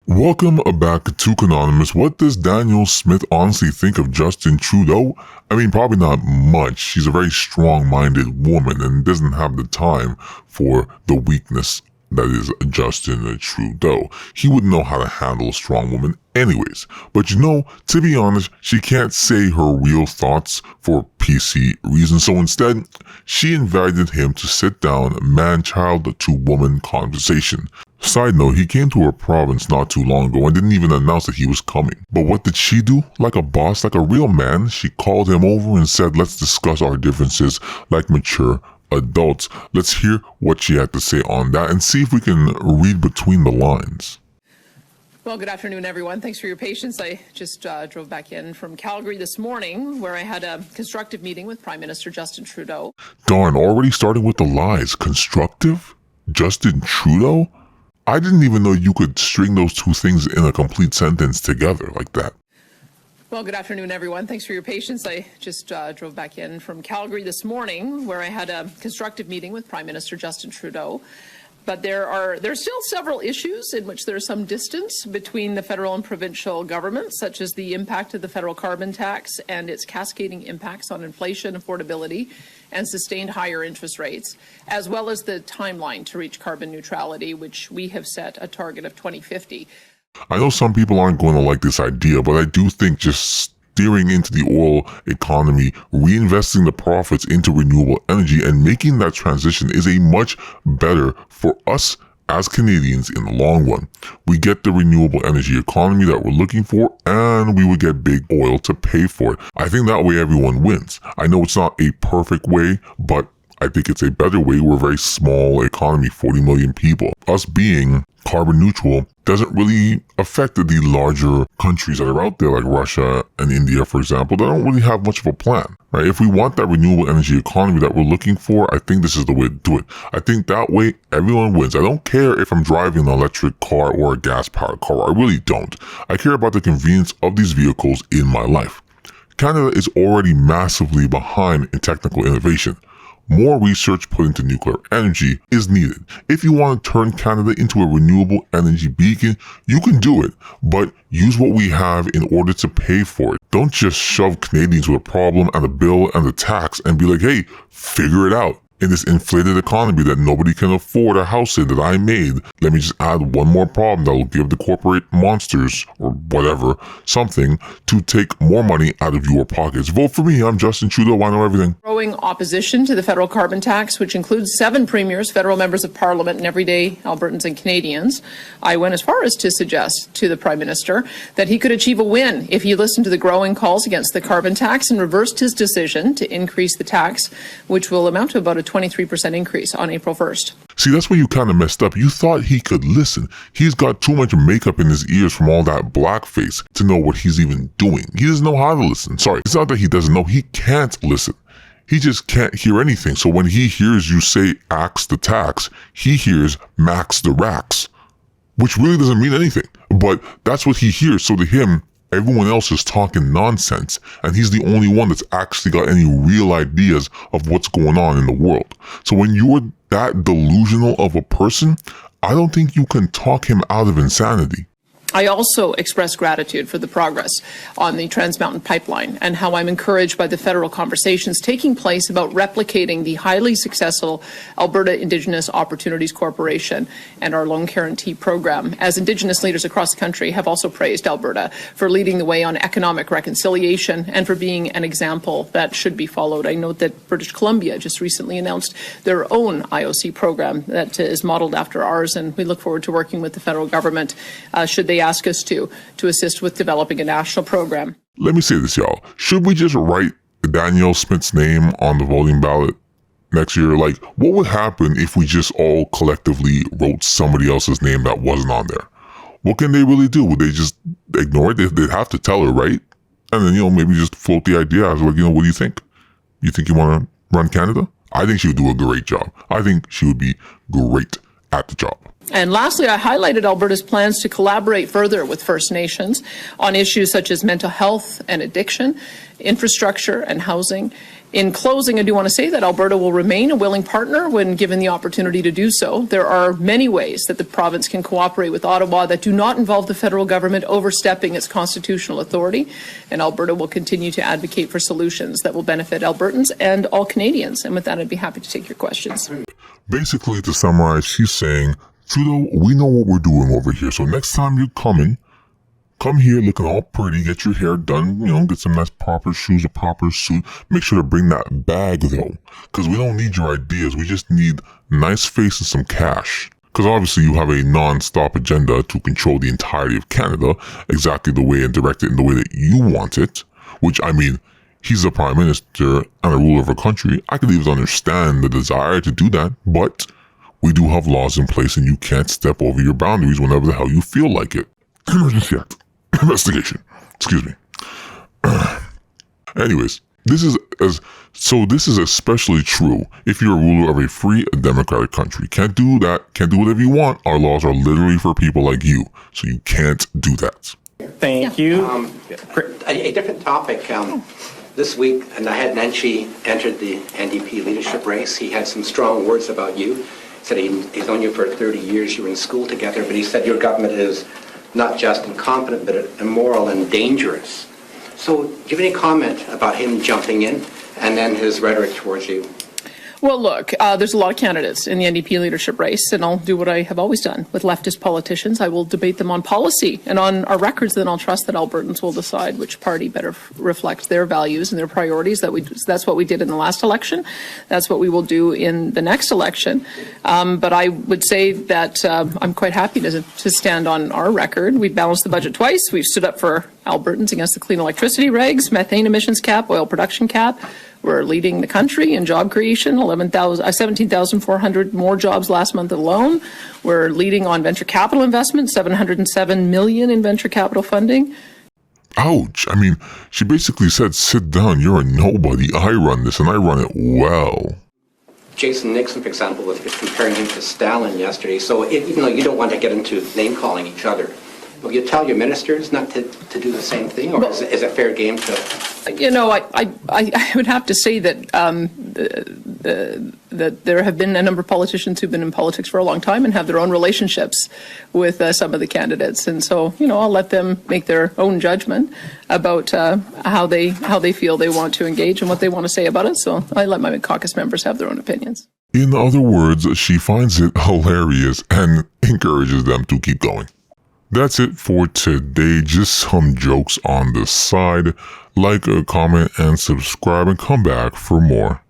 Welcome back to Anonymous. What does Danielle Smith honestly think of Justin Trudeau? I mean, probably not much. She's a very strong-minded woman and doesn't have the time for the weakness that is Justin Trudeau. He wouldn't know how to handle a strong woman anyways. But to be honest, she can't say her real thoughts for PC reasons. So instead, she invited him to sit down man-child to woman conversation. Side note, he came to her province not too long ago and didn't even announce that he was coming. But what did she do? Like a boss, like a real man, she called him over and said, let's discuss our differences like mature adults. Let's hear what she had to say on that and see if we can read between the lines. Well, good afternoon, everyone. Thanks for your patience. I just drove back in from Calgary this morning, where I had a constructive meeting with Prime Minister Justin Trudeau. Darn, already starting with the lies. Constructive? Justin Trudeau? I didn't even know you could string those two things in a complete sentence together like that. Well, good afternoon, everyone. Thanks for your patience. I just drove back in from Calgary this morning, where I had a constructive meeting with Prime Minister Justin Trudeau. But there's still several issues in which there's some distance between the federal and provincial governments, such as the impact of the federal carbon tax and its cascading impacts on inflation, affordability, and sustained higher interest rates, as well as the timeline to reach carbon neutrality, which we have set a target of 2050. I know some people aren't going to like this idea, but I do think just steering into the oil economy, reinvesting the profits into renewable energy, and making that transition is a much better for us as Canadians in the long run. We get the renewable energy economy that we're looking for, and we would get big oil to pay for it. I think that way everyone wins. I know it's not a perfect way, but I think it's a better way. We're a very small economy, 40 million people. Us being carbon neutral doesn't really affect the larger countries that are out there, like Russia and India, for example. They don't really have much of a plan, right? If we want that renewable energy economy that we're looking for, I think this is the way to do it. I think that way everyone wins. I don't care if I'm driving an electric car or a gas-powered car. I really don't. I care about the convenience of these vehicles in my life. Canada is already massively behind in technical innovation. More research put into nuclear energy is needed. If you want to turn Canada into a renewable energy beacon, you can do it, but use what we have in order to pay for it. Don't just shove Canadians with a problem and a bill and a tax and be like, hey, figure it out. In this inflated economy that nobody can afford a house in that I made, let me just add one more problem that will give the corporate monsters, or whatever, something to take more money out of your pockets. Vote for me. I'm Justin Trudeau. I know everything. Growing opposition to the federal carbon tax, which includes 7 premiers, federal members of parliament, and everyday Albertans and Canadians, I went as far as to suggest to the Prime Minister that he could achieve a win if he listened to the growing calls against the carbon tax and reversed his decision to increase the tax, which will amount to about a 23% increase on April 1st. See, that's where you kind of messed up. You thought he could listen. He's got too much makeup in his ears from all that blackface to know what he's even doing. He doesn't know how to listen. Sorry, it's not that he doesn't know. He can't listen. He just can't hear anything. So when he hears you say axe the tax, he hears max the racks, which really doesn't mean anything. But that's what he hears. So to him, everyone else is talking nonsense, and he's the only one that's actually got any real ideas of what's going on in the world. So when you're that delusional of a person, I don't think you can talk him out of insanity. I also express gratitude for the progress on the Trans Mountain Pipeline and how I'm encouraged by the federal conversations taking place about replicating the highly successful Alberta Indigenous Opportunities Corporation and our loan guarantee program, as Indigenous leaders across the country have also praised Alberta for leading the way on economic reconciliation and for being an example that should be followed. I note that British Columbia just recently announced their own IOC program that is modeled after ours, and we look forward to working with the federal government should they ask us to assist with developing a national program. Let me say this, y'all. Should we just write Danielle Smith's name on the voting ballot next year? Like, what would happen if we just all collectively wrote somebody else's name that wasn't on there? What can they really do? Would they just ignore it? They'd have to tell her, right? And then, maybe just float the idea. I was like, what do you think? You think you want to run Canada? I think she would do a great job. I think she would be great at the job. And lastly, I highlighted Alberta's plans to collaborate further with First Nations on issues such as mental health and addiction, infrastructure and housing. In closing, I do want to say that Alberta will remain a willing partner when given the opportunity to do so. There are many ways that the province can cooperate with Ottawa that do not involve the federal government overstepping its constitutional authority, and Alberta will continue to advocate for solutions that will benefit Albertans and all Canadians. And with that, I'd be happy to take your questions. Basically, to summarize, she's saying, Trudeau, we know what we're doing over here. So next time you're coming, come here looking all pretty, get your hair done, get some nice proper shoes, a proper suit. Make sure to bring that bag though, because we don't need your ideas. We just need nice face and some cash. Because obviously you have a non-stop agenda to control the entirety of Canada exactly the way and direct it in the way that you want it, which I mean, he's the prime minister and a ruler of a country. I could even understand the desire to do that, but we do have laws in place and you can't step over your boundaries whenever the hell you feel like it. Emergency Act. Investigation. Excuse me. Anyways, this is especially true if you're a ruler of a free democratic country. Can't do that. Can't do whatever you want. Our laws are literally for people like you, so you can't do that. Thank you. A different topic. This week, Nenshi entered the NDP leadership race. He had some strong words about you. He said he's known you for 30 years. You were in school together, but he said your government is not just incompetent, but immoral and dangerous. So do you have any comment about him jumping in and then his rhetoric towards you? Well, look, there's a lot of candidates in the NDP leadership race, and I'll do what I have always done with leftist politicians. I will debate them on policy and on our records, then I'll trust that Albertans will decide which party better reflects their values and their priorities. That's what we did in the last election. That's what we will do in the next election. But I would say that I'm quite happy to stand on our record. We've balanced the budget twice. We've stood up for Albertans against the clean electricity regs, methane emissions cap, oil production cap. We're leading the country in job creation, 17,400 more jobs last month alone. We're leading on venture capital investment, $707 million in venture capital funding. Ouch. I mean, she basically said, sit down, you're a nobody. I run this and I run it well. Jason Nixon, for example, was comparing him to Stalin yesterday. So even though you don't want to get into name-calling each other, will you tell your ministers not to do the same thing, or is it fair game to? I would have to say that that there have been a number of politicians who've been in politics for a long time and have their own relationships with some of the candidates, and so I'll let them make their own judgment about how they feel they want to engage and what they want to say about it. So I let my caucus members have their own opinions. In other words, she finds it hilarious and encourages them to keep going. That's it for today. Just some jokes on the side. Like, comment, and subscribe, and come back for more.